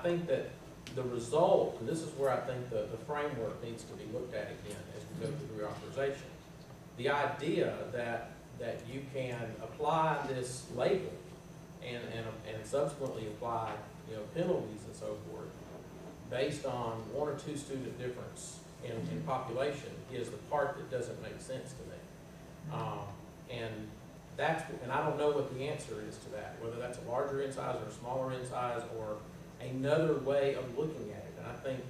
think that the result, and this is where I think the framework needs to be looked at again as we go through reauthorization. The idea that you can apply this label and subsequently apply, you know, penalties and so forth based on 1 or 2 student difference in population is the part that doesn't make sense to me. And I don't know what the answer is to that, whether that's a larger in size or a smaller in size or another way of looking at it. And I think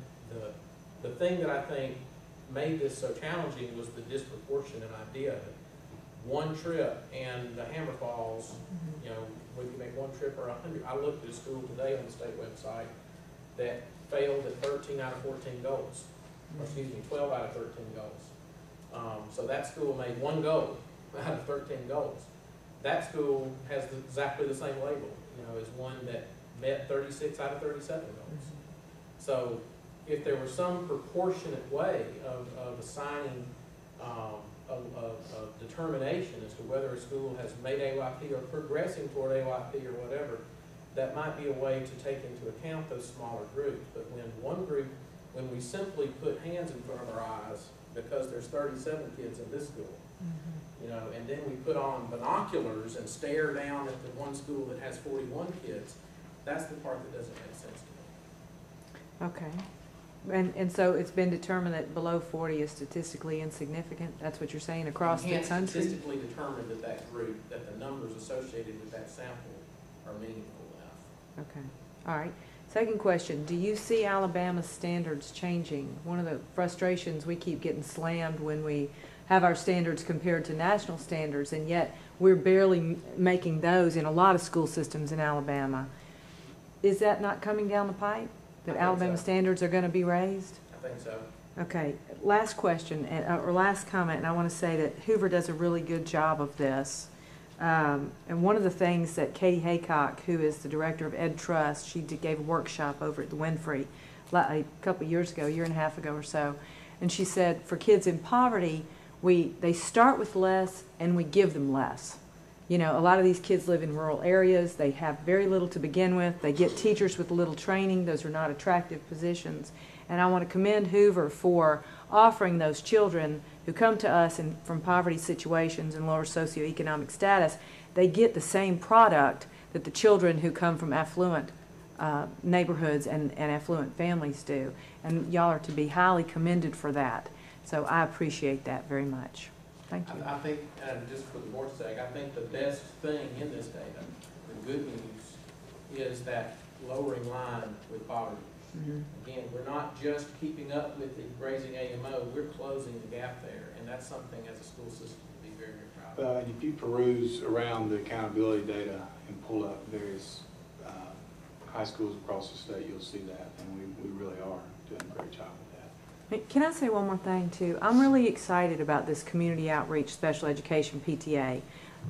the thing that I think made this so challenging was the disproportionate idea that one trip and the Hammer Falls, you know, whether you make one trip or 100. I looked at a school today on the state website that failed at 13 out of 14 goals, or excuse me, 12 out of 13 goals. So that school made 1 goal out of 13 goals. That school has exactly the same label, you know, as one that met 36 out of 37 goals. So if there was some proportionate way of assigning a determination as to whether a school has made AYP or progressing toward AYP or whatever, that might be a way to take into account those smaller groups. But when we simply put hands in front of our eyes because there's 37 kids in this school, you know, and then we put on binoculars and stare down at the one school that has 41 kids, that's the part that doesn't make sense to me. Okay. And so it's been determined that below 40 is statistically insignificant? That's what you're saying across the country? Statistically determined that group, that the numbers associated with that sample are meaningful enough. Okay. All right. Second question, do you see Alabama's standards changing? One of the frustrations, we keep getting slammed when we have our standards compared to national standards, and yet we're barely making those in a lot of school systems in Alabama. Is that not coming down the pipe? That Alabama standards are going to be raised? I think so. Okay, last question, or last comment, and I want to say that Hoover does a really good job of this. And one of the things that Katie Haycock, who is the director of Ed Trust, she gave a workshop over at the Winfrey a couple of years ago, a year and a half ago or so, and she said for kids in poverty, they start with less and we give them less. You know, a lot of these kids live in rural areas. They have very little to begin with. They get teachers with little training. Those are not attractive positions. And I want to commend Hoover for offering those children who come to us from poverty situations and lower socioeconomic status, they get the same product that the children who come from affluent neighborhoods and affluent families do. And y'all are to be highly commended for that. So I appreciate that very much. Thank you. I think, and just for the board's sake, I think the best thing in this data, the good news, is that lowering line with poverty. Again, we're not just keeping up with the raising AMO, we're closing the gap there, and that's something as a school system to be very, very proud of. If you peruse around the accountability data and pull up various high schools across the state, you'll see that, and we really are doing a great job with that. Can I say one more thing too? I'm really excited about this community outreach special education PTA.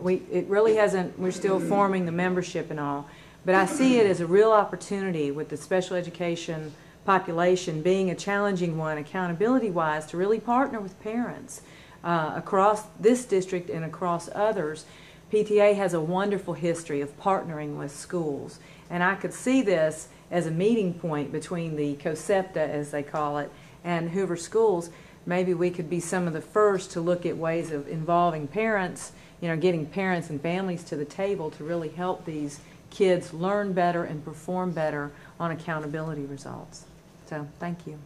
It really hasn't, we're still forming the membership and all, but I see it as a real opportunity with the special education population being a challenging one accountability-wise to really partner with parents across this district and across others. PTA has a wonderful history of partnering with schools, and I could see this as a meeting point between the COSEPTA, as they call it, and Hoover Schools. Maybe we could be some of the first to look at ways of involving parents, you know, getting parents and families to the table to really help these kids learn better and perform better on accountability results. So, thank you.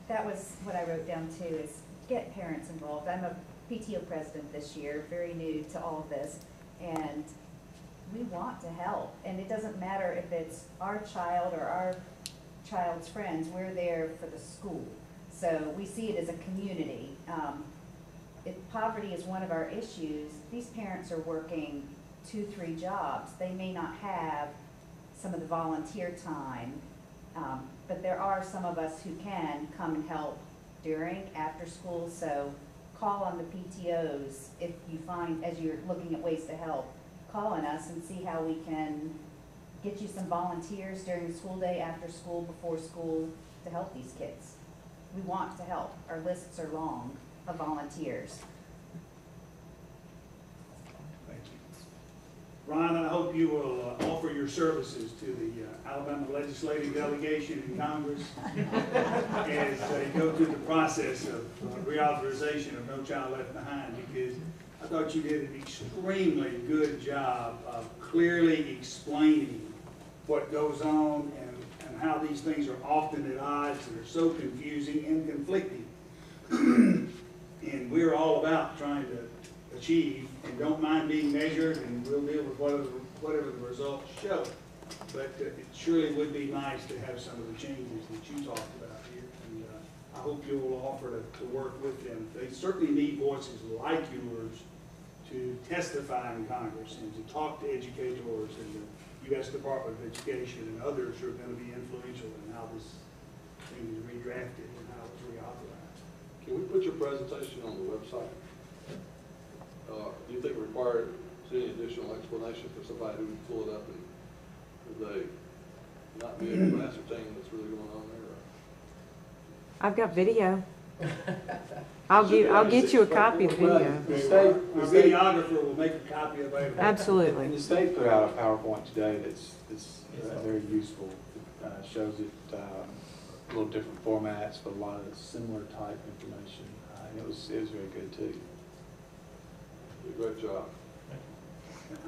That was what I wrote down too, is get parents involved. I'm a PTO president this year, very new to all of this, and we want to help. And it doesn't matter if it's our child or our child's friends, we're there for the school. So we see it as a community. If poverty is one of our issues, these parents are working 2-3 jobs. They may not have some of the volunteer time, but there are some of us who can come and help during, after school. So call on the PTOs if you find, as you're looking at ways to help, call on us and see how we can get you some volunteers during the school day, after school, before school, to help these kids. We want to help. Our lists are long of volunteers. Thank you. Ron, I hope you will offer your services to the Alabama I'm a legislative delegation in Congress, as you go through the process of reauthorization of No Child Left Behind, because I thought you did an extremely good job of clearly explaining what goes on and how these things are often at odds and are so confusing and conflicting. And we're all about trying to achieve and don't mind being measured, and we'll deal with whatever the results show. But it surely would be nice to have some of the changes that you talked about here. And I hope you will offer to work with them. They certainly need voices like yours to testify in Congress and to talk to educators and the U.S. Department of Education and others who are going to be influential in how this thing is redrafted and how it's reauthorized. Can we put your presentation on the website? Do you think it required any additional explanation for somebody who would pull it up, and would they not be able to ascertain what's really going on there? I've got video. I'll get you a copy of the video. Our videographer will make a copy available. Absolutely. And the state put out a PowerPoint today that's very useful. Shows it a little different formats, but a lot of similar type information. And it was very good too. Great job.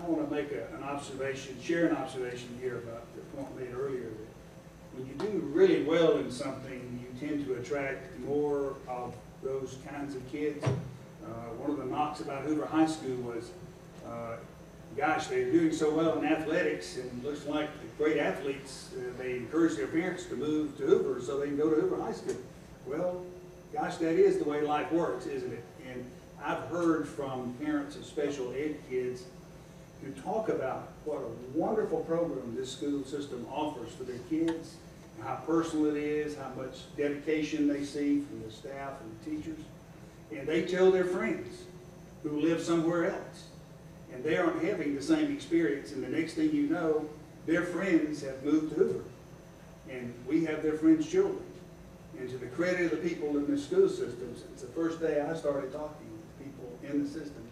I want to make an observation, share an observation here about the point made earlier that when you do really well in something, you tend to attract more of those kinds of kids. One of the knocks about Hoover High School was, gosh, they're doing so well in athletics, and it looks like the great athletes, they encourage their parents to move to Hoover so they can go to Hoover High School. Well, gosh, that is the way life works, isn't it? And I've heard from parents of special ed kids who talk about what a wonderful program this school system offers for their kids, how personal it is, how much dedication they see from the staff and the teachers. And they tell their friends who live somewhere else. And they aren't having the same experience. And the next thing you know, their friends have moved to Hoover. And we have their friends' children. And to the credit of the people in the school systems, it's the first day I started talking with people in the system.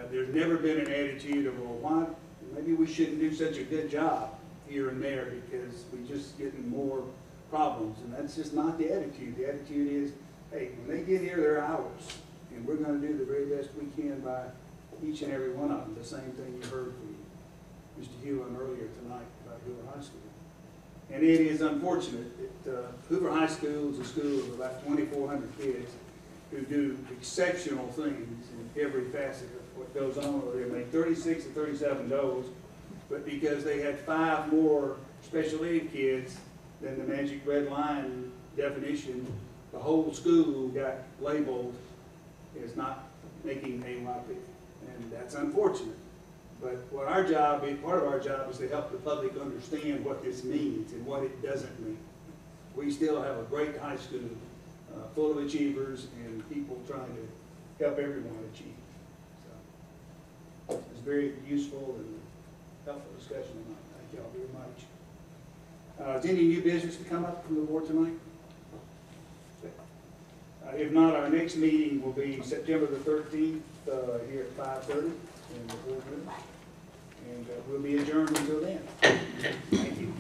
There's never been an attitude of, well, why, maybe we shouldn't do such a good job here and there because we're just getting more problems. And that's just not the attitude. The attitude is, hey, when they get here, they're ours. And we're going to do the very best we can by each and every one of them. The same thing you heard from Mr. Hewlin earlier tonight about Hoover High School. And it is unfortunate that Hoover High School is a school of about 2,400 kids who do exceptional things in every facet of what goes on over there. They make 36 or 37 goals, but because they had 5 more special ed kids than the magic red line definition, the whole school got labeled as not making AYP. And that's unfortunate. But what our job is, part of our job is to help the public understand what this means and what it doesn't mean. We still have a great high school full of achievers and people trying to help everyone achieve. So it's very useful and helpful discussion tonight. Thank y'all very much. Is any new business to come up from the board tonight? If not, our next meeting will be September the 13th here at 5:30 in the boardroom. And we'll be adjourned until then. Thank you.